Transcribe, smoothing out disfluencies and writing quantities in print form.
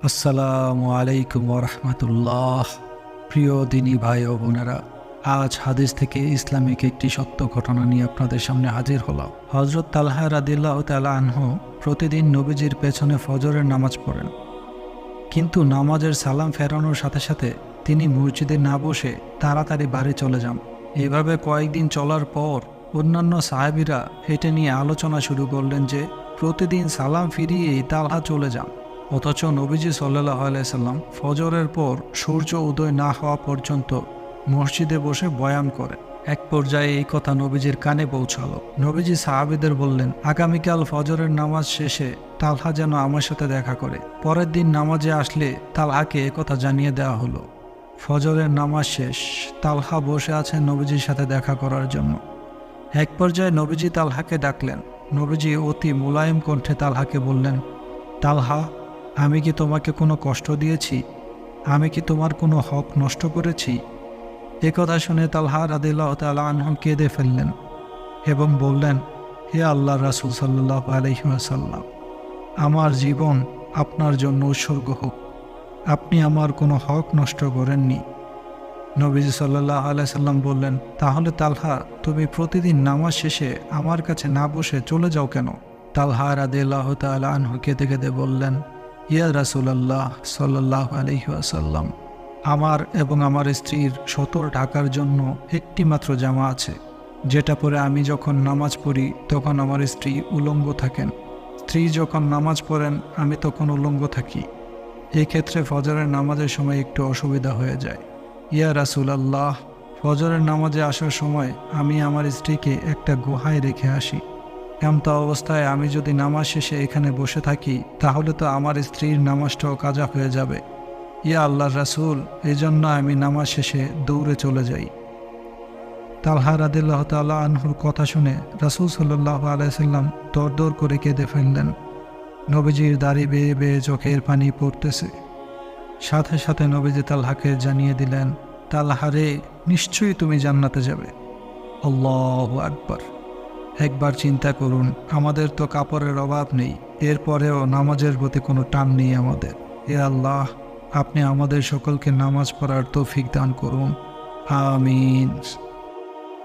আসসালামু আলাইকুম ওরহমতুল্লাহ। প্রিয় দিনী ভাই ও বোনেরা, আজ হাদিস থেকে ইসলামিক একটি সত্য ঘটনা নিয়ে আপনাদের সামনে হাজির হলাম। হজরত তালহা রাদিয়াল্লাহু তাআলা আনহু প্রতিদিন নবীজির পেছনে ফজরের নামাজ পড়েন, কিন্তু নামাজের সালাম ফেরানোর সাথে সাথে তিনি মসজিদে না বসে তাড়াতাড়ি বাড়ি চলে যান। এভাবে কয়েকদিন চলার পর অন্যান্য সাহাবীরা এটা নিয়ে আলোচনা শুরু করলেন যে প্রতিদিন সালাম ফিরিয়েই তালহা চলে যান, অথচ নবীজি সাল্লাল্লাহু আলাইহি সাল্লাম ফজরের পর সূর্য উদয় না হওয়া পর্যন্ত মসজিদে বসে বয়ান করেন। এক পর্যায়ে এই কথা নবীজির কানে পৌঁছালো। নবীজি সাহাবীদের বললেন, আগামীকাল ফজরের নামাজ শেষে তালহা যেন আমার সাথে দেখা করে। পরের দিন নামাজে আসলে তালহাকে একথা জানিয়ে দেওয়া হলো। ফজরের নামাজ শেষ, তালহা বসে আছেন নবীজির সাথে দেখা করার জন্য। এক পর্যায়ে নবীজি তালহাকে ডাকলেন। নবীজি অতি মোলায়েম কণ্ঠে তালহাকে বললেন, তালহা, আমি কি তোমাকে কোনো কষ্ট দিয়েছি? আমি কি তোমার কোনো হক নষ্ট করেছি? এ কথা শুনে তালহা রাদিয়াল্লাহু তাআলা আনহু কেঁদে ফেললেন এবং বললেন, হে আল্লাহর রাসূল সাল্লাল্লাহু আলাইহি ওয়াসাল্লাম, আমার জীবন আপনার জন্য উৎসর্গ হোক। আপনি আমার কোনো হক নষ্ট করেননি। নবীজি সাল্লাল্লাহু আলাইহি সাল্লাম বললেন, তাহলে তালহা, তুমি প্রতিদিন নামাজ শেষে আমার কাছে না বসে চলে যাও কেন? তালহা রাদিয়াল্লাহু তাআলা আনহু কেঁদে কেঁদে বললেন, ইয়া রাসূলুল্লাহ সাল্লাল্লাহু আলাইহি ওয়াসাল্লাম, আমার এবং আমার স্ত্রীর সতর ঢাকার জন্য একটি মাত্র জামা আছে, যেটা পরে আমি যখন নামাজ পড়ি তখন আমার স্ত্রী উলঙ্গ থাকেন। স্ত্রী যখন নামাজ পড়েন আমি তখন উলঙ্গ থাকি। এক্ষেত্রে ফজরের নামাজের সময় একটু অসুবিধা হয়ে যায়। ইয়া রাসূলুল্লাহ, ফজরের নামাজে আসার সময় আমি আমার স্ত্রীকে একটা গুহায় রেখে আসি। এমত অবস্থায় আমি যদি নামাজ শেষে এখানে বসে থাকি তাহলে তো আমার স্ত্রীর নামাজটাও কাজা হয়ে যাবে। ইয়া আল্লাহর রাসূল, এই জন্য আমি নামাজ শেষে দৌড়ে চলে যাই। তালহা রাদিয়াল্লাহু তাআলা আনহুর কথা শুনে রাসূল সাল্লাল্লাহু আলাইহি সাল্লাম দরদর করে কেঁদে ফেললেন। নবীজির দাড়ি বেয়ে বেয়ে চোখের পানি পড়তেছে। সাথে সাথে নবীজি তালহাকে জানিয়ে দিলেন, তালহা রে, নিশ্চয়ই তুমি জান্নাতে যাবে। আল্লাহু আকবার। একবার চিন্তা করুন, আমাদের তো কাপড়ের অভাব নেই, এরপরেও নামাজের প্রতি কোনো টান নেই আমাদের। হে আল্লাহ, আপনি আমাদের সকলকে নামাজ পড়ার তৌফিক দান করুন। আমিন।